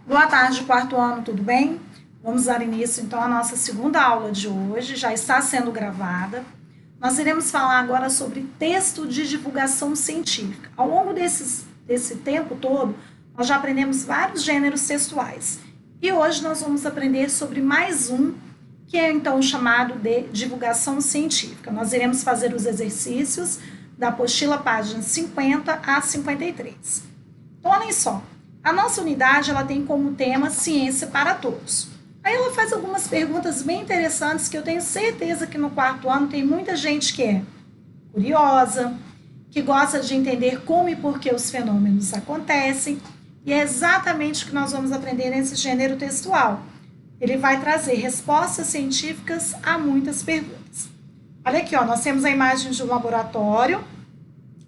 Boa tarde, quarto ano, tudo bem? Vamos dar início então à nossa segunda aula de hoje, já está sendo gravada. Nós iremos falar agora sobre texto de divulgação científica. Ao longo desse tempo todo, nós já aprendemos vários gêneros textuais. E hoje nós vamos aprender sobre mais um, que é então chamado de divulgação científica. Nós iremos fazer os exercícios da apostila páginas 50 a 53. Então, olhem só. A nossa unidade ela tem como tema ciência para todos. Aí ela faz algumas perguntas bem interessantes que eu tenho certeza que no quarto ano tem muita gente que é curiosa, que gosta de entender como e por que os fenômenos acontecem, e é exatamente o que nós vamos aprender nesse gênero textual. Ele vai trazer respostas científicas a muitas perguntas. Olha aqui, ó, nós temos a imagem de um laboratório.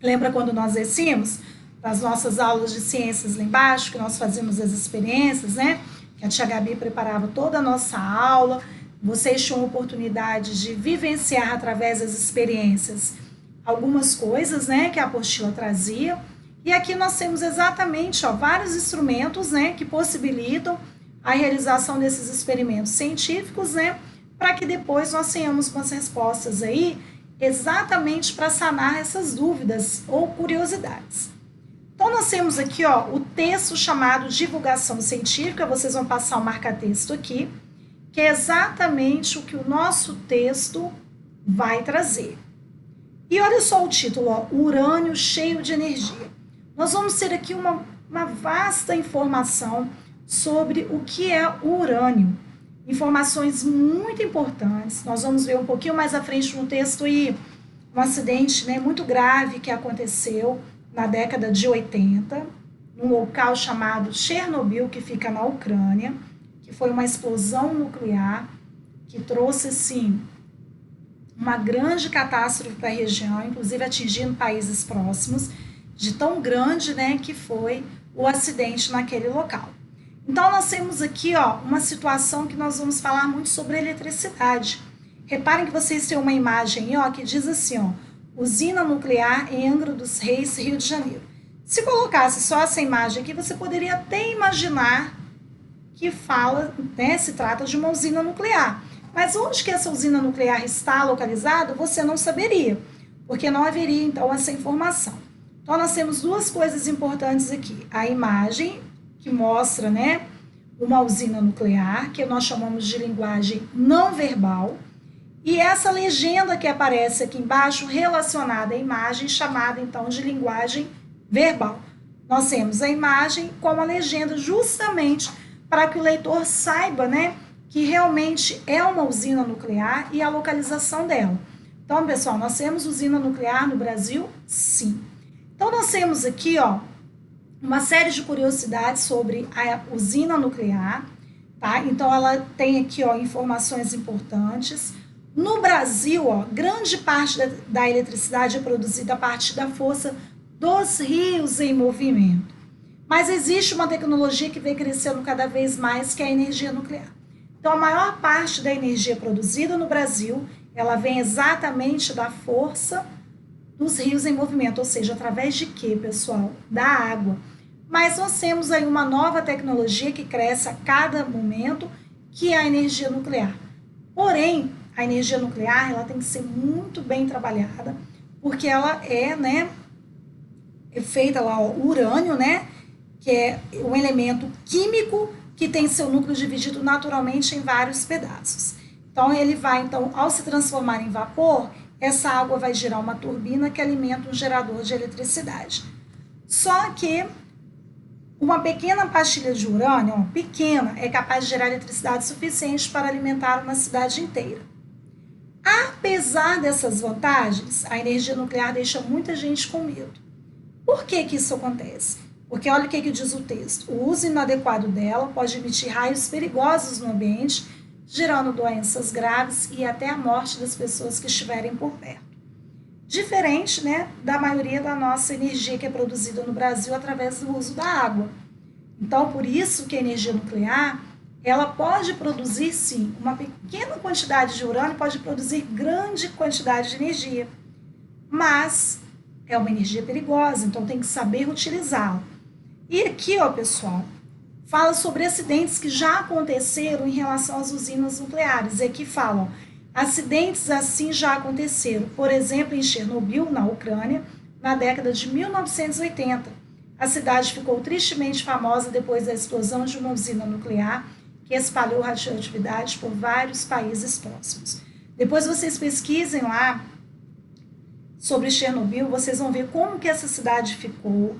Lembra quando nós descemos das nossas aulas de ciências lá embaixo, que nós fazíamos as experiências, né? Que a tia Gabi preparava toda a nossa aula. Vocês tinham a oportunidade de vivenciar através das experiências algumas coisas, né? Que a apostila trazia. E aqui nós temos exatamente, ó, vários instrumentos, né? Que possibilitam a realização desses experimentos científicos, né? Para que depois nós tenhamos umas respostas aí exatamente para sanar essas dúvidas ou curiosidades. Então, nós temos aqui ó, o texto chamado Divulgação Científica, vocês vão passar o marca-texto aqui, que é exatamente o que o nosso texto vai trazer. E olha só o título, ó, Urânio cheio de energia. Nós vamos ter aqui uma vasta informação sobre o que é o urânio. Informações muito importantes. Nós vamos ver um pouquinho mais à frente no texto aí, um acidente, né, muito grave que aconteceu na década de 80, num local chamado Chernobyl, que fica na Ucrânia, que foi uma explosão nuclear que trouxe, assim, uma grande catástrofe para a região, inclusive atingindo países próximos, de tão grande, né, que foi o acidente naquele local. Então, nós temos aqui, ó, uma situação que nós vamos falar muito sobre eletricidade. Reparem que vocês têm uma imagem aí, ó, que diz assim, ó, usina nuclear em Angra dos Reis, Rio de Janeiro. Se colocasse só essa imagem aqui, você poderia até imaginar que fala, né, se trata de uma usina nuclear. Mas onde que essa usina nuclear está localizada, você não saberia, porque não haveria, então, essa informação. Então, nós temos duas coisas importantes aqui. A imagem, que mostra, né, uma usina nuclear, que nós chamamos de linguagem não verbal, e essa legenda que aparece aqui embaixo, relacionada à imagem, chamada então de linguagem verbal. Nós temos a imagem com a legenda justamente para que o leitor saiba, né, que realmente é uma usina nuclear e a localização dela. Então, pessoal, nós temos usina nuclear no Brasil? Sim. Então, nós temos aqui, ó, uma série de curiosidades sobre a usina nuclear, tá? Então, ela tem aqui, ó, informações importantes. No Brasil, ó, grande parte da eletricidade é produzida a partir da força dos rios em movimento. Mas existe uma tecnologia que vem crescendo cada vez mais, que é a energia nuclear. Então, a maior parte da energia produzida no Brasil, ela vem exatamente da força dos rios em movimento, ou seja, através de quê, pessoal? Da água. Mas nós temos aí uma nova tecnologia que cresce a cada momento, que é a energia nuclear. Porém, a energia nuclear ela tem que ser muito bem trabalhada, porque ela é, né, é feita lá, ó, urânio, né, que é um elemento químico que tem seu núcleo dividido naturalmente em vários pedaços. Então, ele vai, então, ao se transformar em vapor, essa água vai girar uma turbina que alimenta um gerador de eletricidade. Só que uma pequena pastilha de urânio, ó, pequena, é capaz de gerar eletricidade suficiente para alimentar uma cidade inteira. Apesar dessas vantagens, a energia nuclear deixa muita gente com medo. Por que que isso acontece? Porque olha o que diz o texto. O uso inadequado dela pode emitir raios perigosos no ambiente, gerando doenças graves e até a morte das pessoas que estiverem por perto. Diferente, né, da maioria da nossa energia que é produzida no Brasil através do uso da água. Então, por isso que a energia nuclear ela pode produzir, sim, uma pequena quantidade de urânio, pode produzir grande quantidade de energia, mas é uma energia perigosa, então tem que saber utilizá-la. E aqui, ó, pessoal, fala sobre acidentes que já aconteceram em relação às usinas nucleares. E aqui falam, acidentes assim já aconteceram, por exemplo, em Chernobyl, na Ucrânia, na década de 1980. A cidade ficou tristemente famosa depois da explosão de uma usina nuclear que espalhou radioatividade por vários países próximos. Depois vocês pesquisem lá sobre Chernobyl, vocês vão ver como que essa cidade ficou,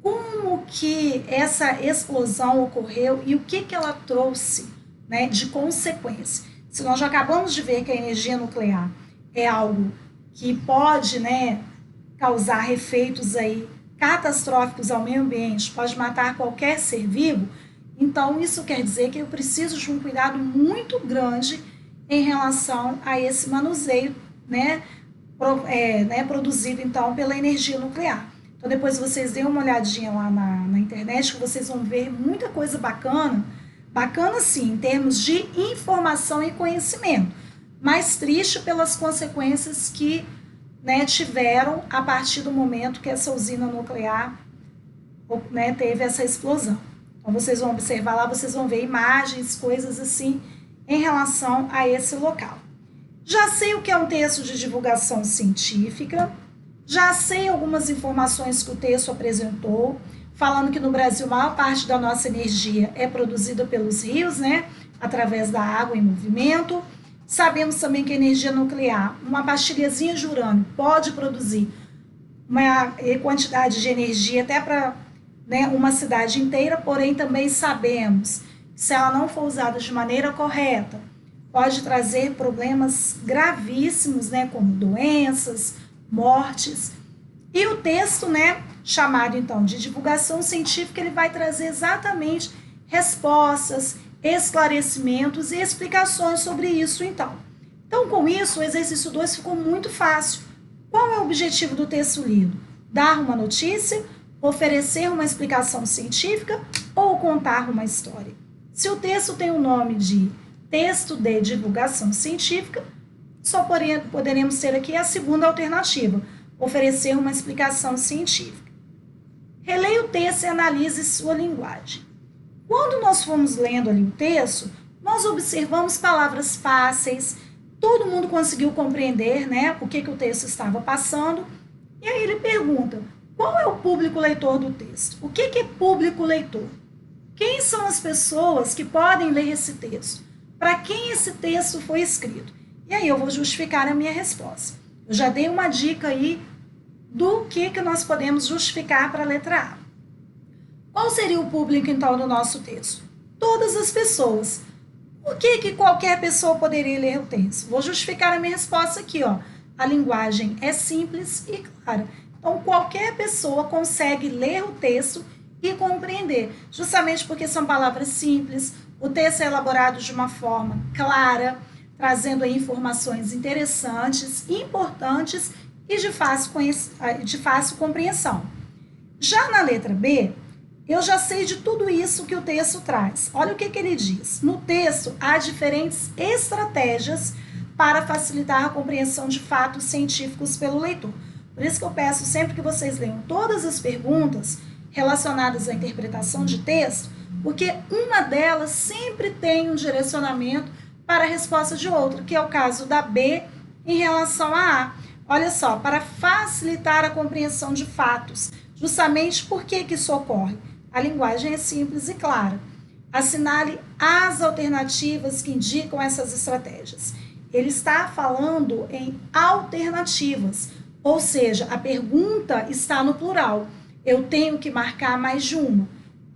como que essa explosão ocorreu e o que ela trouxe, né, de consequência. Se nós já acabamos de ver que a energia nuclear é algo que pode, né, causar efeitos aí catastróficos ao meio ambiente, pode matar qualquer ser vivo, então isso quer dizer que eu preciso de um cuidado muito grande em relação a esse manuseio, né, produzido então pela energia nuclear. Então depois vocês deem uma olhadinha lá na internet que vocês vão ver muita coisa bacana sim, em termos de informação e conhecimento, mas triste pelas consequências que, né, tiveram a partir do momento que essa usina nuclear, né, teve essa explosão. Então vocês vão observar lá, vocês vão ver imagens, coisas assim em relação a esse local. Já sei o que é um texto de divulgação científica, já sei algumas informações que o texto apresentou, falando que no Brasil a maior parte da nossa energia é produzida pelos rios, né, através da água em movimento. Sabemos também que a energia nuclear, uma pastilhazinha de urânio, pode produzir uma quantidade de energia até para, né, uma cidade inteira, porém também sabemos que se ela não for usada de maneira correta, pode trazer problemas gravíssimos, né, como doenças, mortes. E o texto, né, chamado então de divulgação científica, ele vai trazer exatamente respostas, esclarecimentos e explicações sobre isso então. Então, com isso, o exercício 2 ficou muito fácil. Qual é o objetivo do texto lido? Dar uma notícia, oferecer uma explicação científica ou contar uma história? Se o texto tem o nome de texto de divulgação científica, só poderemos ter aqui a segunda alternativa, oferecer uma explicação científica. Releia o texto e analise sua linguagem. Quando nós fomos lendo ali o texto, nós observamos palavras fáceis, todo mundo conseguiu compreender, né, o que o texto estava passando, e aí ele pergunta, qual é o público leitor do texto? O que é público leitor? Quem são as pessoas que podem ler esse texto? Para quem esse texto foi escrito? E aí eu vou justificar a minha resposta. Eu já dei uma dica aí do que nós podemos justificar para a letra A. Qual seria o público, então, do nosso texto? Todas as pessoas. Por que qualquer pessoa poderia ler o texto? Vou justificar a minha resposta aqui, ó. A linguagem é simples e clara. Então, qualquer pessoa consegue ler o texto e compreender, justamente porque são palavras simples, o texto é elaborado de uma forma clara, trazendo aí informações interessantes, importantes e de fácil compreensão. Já na letra B, eu já sei de tudo isso que o texto traz. Olha o que ele diz. No texto, há diferentes estratégias para facilitar a compreensão de fatos científicos pelo leitor. Por isso que eu peço sempre que vocês leiam todas as perguntas relacionadas à interpretação de texto, porque uma delas sempre tem um direcionamento para a resposta de outra, que é o caso da B em relação a A. Olha só, para facilitar a compreensão de fatos, justamente por que isso ocorre? A linguagem é simples e clara. Assinale as alternativas que indicam essas estratégias. Ele está falando em alternativas, ou seja, a pergunta está no plural. Eu tenho que marcar mais de uma.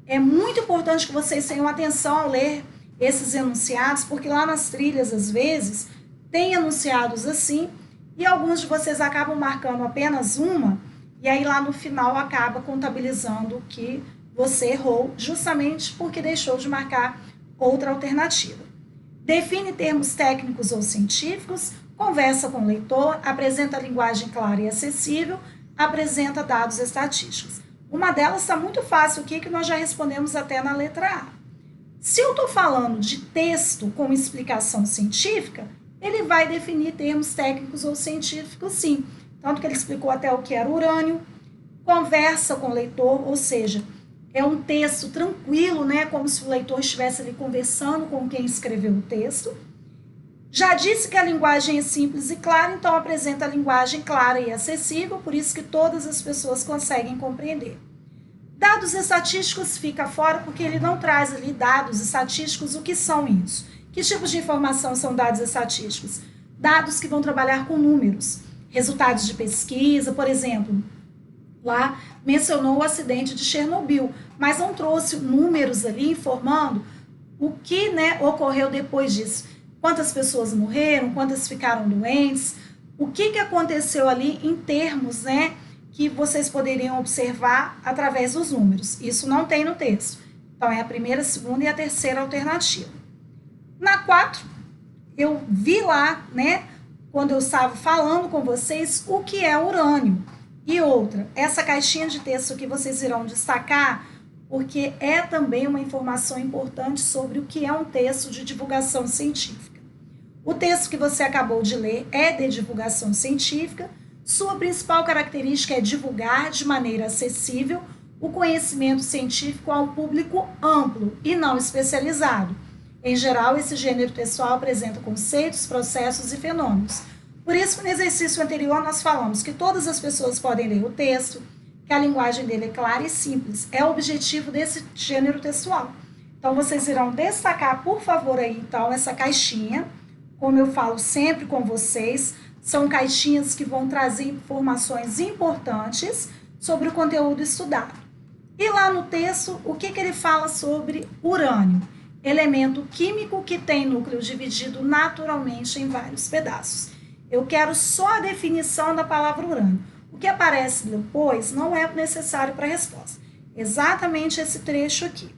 É muito importante que vocês tenham atenção ao ler esses enunciados, porque lá nas trilhas, às vezes, tem enunciados assim, e alguns de vocês acabam marcando apenas uma, e aí lá no final acaba contabilizando que você errou, justamente porque deixou de marcar outra alternativa. Define termos técnicos ou científicos, conversa com o leitor, apresenta linguagem clara e acessível, apresenta dados estatísticos. Uma delas está muito fácil aqui, que nós já respondemos até na letra A. Se eu estou falando de texto com explicação científica, ele vai definir termos técnicos ou científicos, sim. Tanto que ele explicou até o que era urânio, conversa com o leitor, ou seja, é um texto tranquilo, né, como se o leitor estivesse ali conversando com quem escreveu o texto. Já disse que a linguagem é simples e clara, então apresenta a linguagem clara e acessível, por isso que todas as pessoas conseguem compreender. Dados estatísticos fica fora porque ele não traz ali dados estatísticos. O que são isso? Que tipos de informação são dados estatísticos? Dados que vão trabalhar com números, resultados de pesquisa, por exemplo, lá mencionou o acidente de Chernobyl, mas não trouxe números ali informando o que, né, ocorreu depois disso. Quantas pessoas morreram, quantas ficaram doentes, o que aconteceu ali em termos, né, que vocês poderiam observar através dos números. Isso não tem no texto. Então, é a primeira, a segunda e a terceira alternativa. Na 4, eu vi lá, né, quando eu estava falando com vocês, o que é urânio. E outra, essa caixinha de texto que vocês irão destacar, porque é também uma informação importante sobre o que é um texto de divulgação científica. O texto que você acabou de ler é de divulgação científica. Sua principal característica é divulgar de maneira acessível o conhecimento científico ao público amplo e não especializado. Em geral, esse gênero textual apresenta conceitos, processos e fenômenos. Por isso, no exercício anterior, nós falamos que todas as pessoas podem ler o texto, que a linguagem dele é clara e simples. É o objetivo desse gênero textual. Então, vocês irão destacar, por favor, aí, então, essa caixinha. Como eu falo sempre com vocês, são caixinhas que vão trazer informações importantes sobre o conteúdo estudado. E lá no texto, o que ele fala sobre urânio? Elemento químico que tem núcleo dividido naturalmente em vários pedaços. Eu quero só a definição da palavra urânio. O que aparece depois não é necessário para a resposta. Exatamente esse trecho aqui.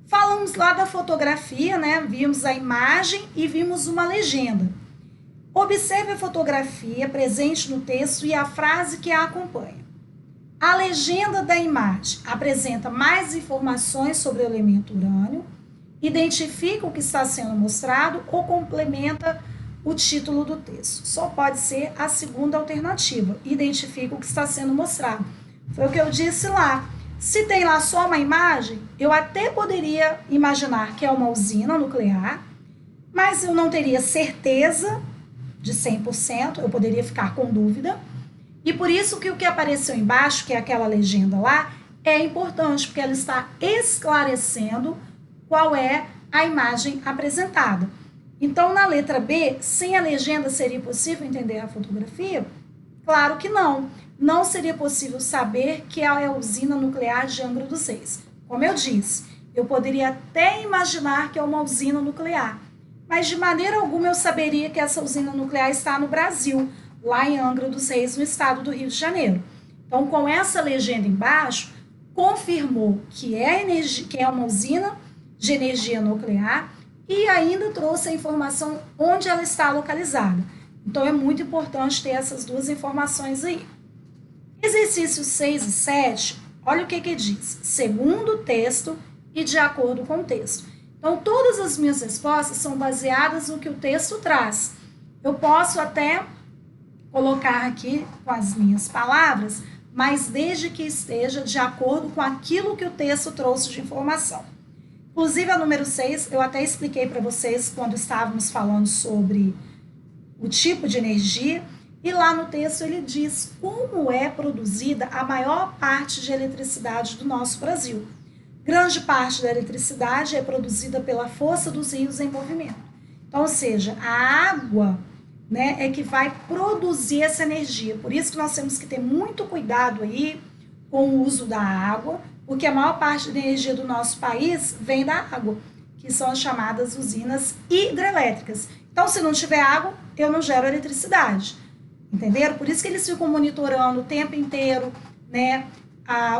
Falamos lá da fotografia, né? Vimos a imagem e vimos uma legenda. Observe a fotografia presente no texto e a frase que a acompanha. A legenda da imagem apresenta mais informações sobre o elemento urânio, identifica o que está sendo mostrado ou complementa o título do texto. Só pode ser a segunda alternativa, identifica o que está sendo mostrado. Foi o que eu disse lá. Se tem lá só uma imagem, eu até poderia imaginar que é uma usina nuclear, mas eu não teria certeza de 100%, eu poderia ficar com dúvida. E por isso que o que apareceu embaixo, que é aquela legenda lá, é importante, porque ela está esclarecendo qual é a imagem apresentada. Então, na letra B, sem a legenda seria possível entender a fotografia? Claro que não. Não seria possível saber que é a usina nuclear de Angra dos Reis. Como eu disse, eu poderia até imaginar que é uma usina nuclear, mas de maneira alguma eu saberia que essa usina nuclear está no Brasil, lá em Angra dos Reis, no estado do Rio de Janeiro. Então, com essa legenda embaixo, confirmou que é uma usina de energia nuclear e ainda trouxe a informação onde ela está localizada. Então, é muito importante ter essas duas informações aí. Exercícios 6 e 7, olha o que diz. Segundo o texto e de acordo com o texto. Então, todas as minhas respostas são baseadas no que o texto traz. Eu posso até colocar aqui com as minhas palavras, mas desde que esteja de acordo com aquilo que o texto trouxe de informação. Inclusive, a número 6, eu até expliquei para vocês quando estávamos falando sobre o tipo de energia, e lá no texto ele diz como é produzida a maior parte de eletricidade do nosso Brasil. Grande parte da eletricidade é produzida pela força dos rios em movimento. Então, ou seja, a água, né, é que vai produzir essa energia. Por isso que nós temos que ter muito cuidado aí com o uso da água, porque a maior parte da energia do nosso país vem da água, que são as chamadas usinas hidrelétricas. Então, se não tiver água, eu não gero eletricidade. Entenderam? Por isso que eles ficam monitorando o tempo inteiro, né,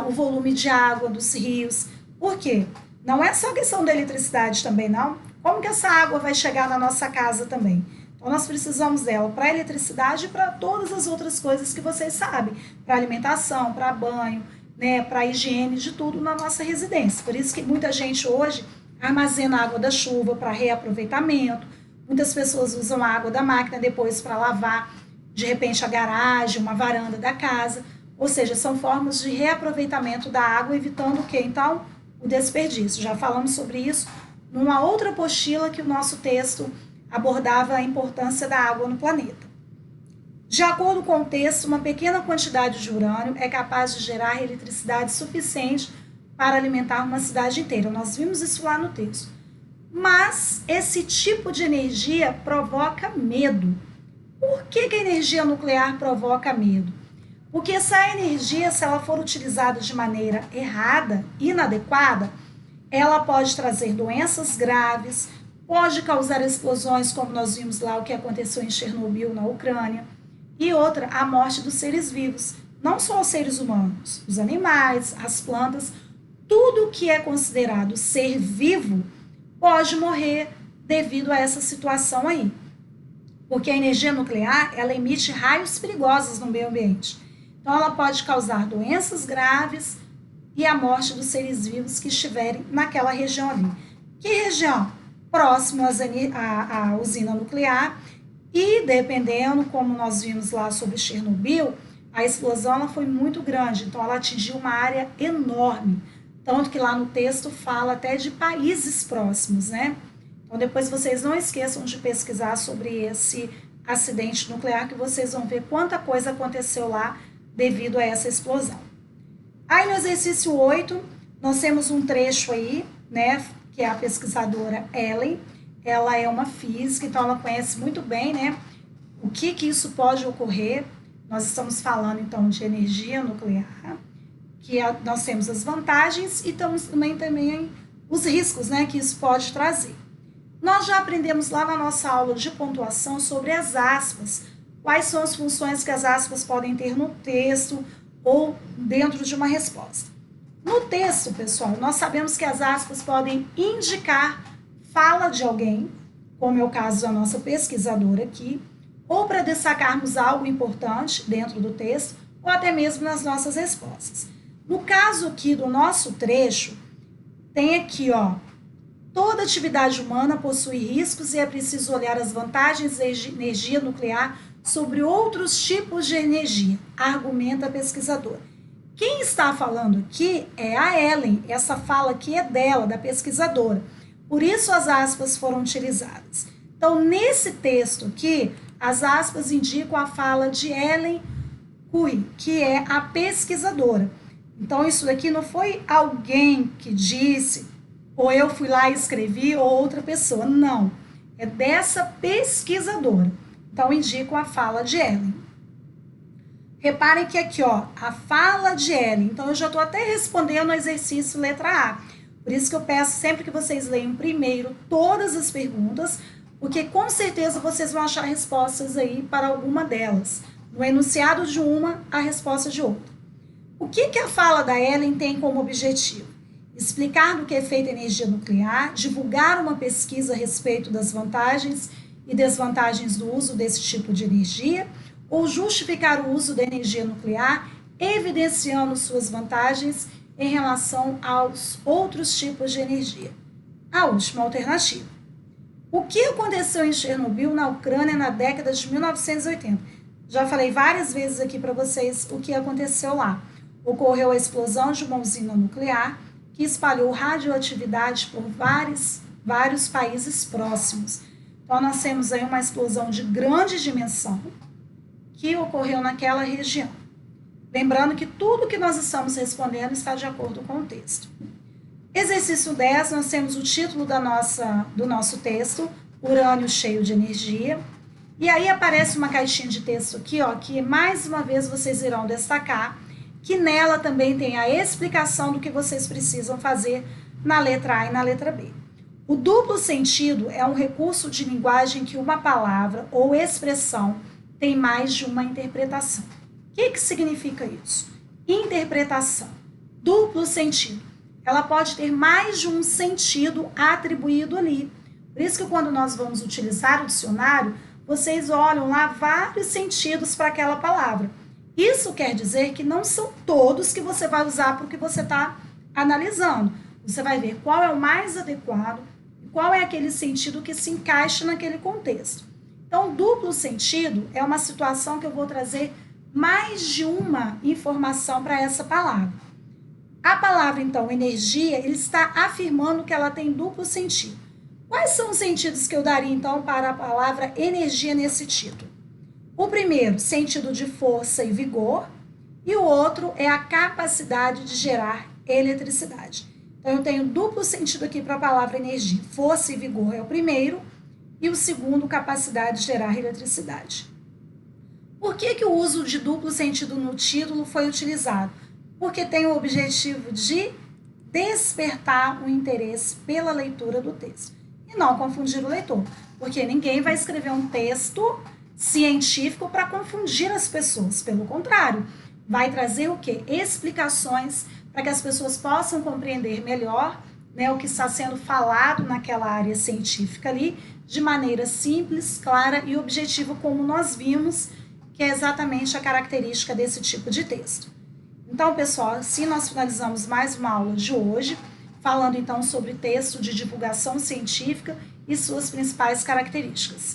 o volume de água dos rios. Por quê? Não é só questão da eletricidade também, não. Como que essa água vai chegar na nossa casa também? Então, nós precisamos dela para eletricidade e para todas as outras coisas que vocês sabem. Para alimentação, para banho, né, para higiene, de tudo na nossa residência. Por isso que muita gente hoje armazena água da chuva para reaproveitamento. Muitas pessoas usam a água da máquina depois para lavar, de repente, a garagem, uma varanda da casa. Ou seja, são formas de reaproveitamento da água, evitando o quê? Então, o desperdício. Já falamos sobre isso numa outra apostila que o nosso texto abordava a importância da água no planeta. De acordo com o texto, uma pequena quantidade de urânio é capaz de gerar eletricidade suficiente para alimentar uma cidade inteira. Nós vimos isso lá no texto. Mas esse tipo de energia provoca medo. Por que a energia nuclear provoca medo? Porque essa energia, se ela for utilizada de maneira errada, inadequada, ela pode trazer doenças graves, pode causar explosões, como nós vimos lá o que aconteceu em Chernobyl, na Ucrânia, e outra, a morte dos seres vivos. Não só os seres humanos, os animais, as plantas, tudo que é considerado ser vivo pode morrer devido a essa situação aí. Porque a energia nuclear, ela emite raios perigosos no meio ambiente. Então, ela pode causar doenças graves e a morte dos seres vivos que estiverem naquela região ali. Que região? Próximo à usina nuclear e, dependendo, como nós vimos lá sobre Chernobyl, a explosão ela foi muito grande, então ela atingiu uma área enorme. Tanto que lá no texto fala até de países próximos, né? Então, depois vocês não esqueçam de pesquisar sobre esse acidente nuclear, que vocês vão ver quanta coisa aconteceu lá devido a essa explosão. Aí, no exercício 8, nós temos um trecho aí, né, que é a pesquisadora Ellen. Ela é uma física, então ela conhece muito bem, né, o que isso pode ocorrer. Nós estamos falando, então, de energia nuclear, que nós temos as vantagens e também os riscos, né, que isso pode trazer. Nós já aprendemos lá na nossa aula de pontuação sobre as aspas, quais são as funções que as aspas podem ter no texto ou dentro de uma resposta. No texto, pessoal, nós sabemos que as aspas podem indicar fala de alguém, como é o caso da nossa pesquisadora aqui, ou para destacarmos algo importante dentro do texto, ou até mesmo nas nossas respostas. No caso aqui do nosso trecho, tem aqui, ó, toda atividade humana possui riscos e é preciso olhar as vantagens da energia nuclear sobre outros tipos de energia, argumenta a pesquisadora. Quem está falando aqui é a Ellen, essa fala aqui é dela, da pesquisadora. Por isso as aspas foram utilizadas. Então, nesse texto aqui, as aspas indicam a fala de Ellen Curry, que é a pesquisadora. Então, isso daqui não foi alguém que disse, ou eu fui lá e escrevi, ou outra pessoa. Não, é dessa pesquisadora. Então, indicam a fala de Ellen. Reparem que aqui, ó, a fala de Ellen. Então, eu já estou até respondendo o exercício letra A. Por isso que eu peço sempre que vocês leiam primeiro todas as perguntas, porque com certeza vocês vão achar respostas aí para alguma delas. No enunciado de uma, a resposta de outra. O que a fala da Ellen tem como objetivo? Explicar do que é feita a energia nuclear, divulgar uma pesquisa a respeito das vantagens e desvantagens do uso desse tipo de energia, ou justificar o uso da energia nuclear, evidenciando suas vantagens em relação aos outros tipos de energia. A última alternativa. O que aconteceu em Chernobyl, na Ucrânia, na década de 1980? Já falei várias vezes aqui para vocês o que aconteceu lá. Ocorreu a explosão de uma usina nuclear que espalhou radioatividade por vários países próximos. Então, nós temos aí uma explosão de grande dimensão que ocorreu naquela região. Lembrando que tudo que nós estamos respondendo está de acordo com o texto. Exercício 10, nós temos o título do nosso texto, Urânio cheio de energia. E aí aparece uma caixinha de texto aqui, ó, que mais uma vez vocês irão destacar, que nela também tem a explicação do que vocês precisam fazer na letra A e na letra B. O duplo sentido é um recurso de linguagem que uma palavra ou expressão tem mais de uma interpretação. O que significa isso? Interpretação. Duplo sentido. Ela pode ter mais de um sentido atribuído ali. Por isso que quando nós vamos utilizar o dicionário, vocês olham lá vários sentidos para aquela palavra. Isso quer dizer que não são todos que você vai usar para o que você está analisando. Você vai ver qual é o mais adequado e qual é aquele sentido que se encaixa naquele contexto. Então, duplo sentido é uma situação que eu vou trazer mais de uma informação para essa palavra. A palavra, então, energia, ele está afirmando que ela tem duplo sentido. Quais são os sentidos que eu daria, então, para a palavra energia nesse título? O primeiro, sentido de força e vigor, e o outro é a capacidade de gerar eletricidade. Então, eu tenho duplo sentido aqui para a palavra energia. Força e vigor é o primeiro, e o segundo, capacidade de gerar eletricidade. Por que o uso de duplo sentido no título foi utilizado? Porque tem o objetivo de despertar o interesse pela leitura do texto. E não confundir o leitor, porque ninguém vai escrever um texto científico para confundir as pessoas. Pelo contrário, vai trazer o quê? Explicações para que as pessoas possam compreender melhor, né, o que está sendo falado naquela área científica ali, de maneira simples, clara e objetiva, como nós vimos, que é exatamente a característica desse tipo de texto. Então, pessoal, assim nós finalizamos mais uma aula de hoje, falando então sobre texto de divulgação científica e suas principais características.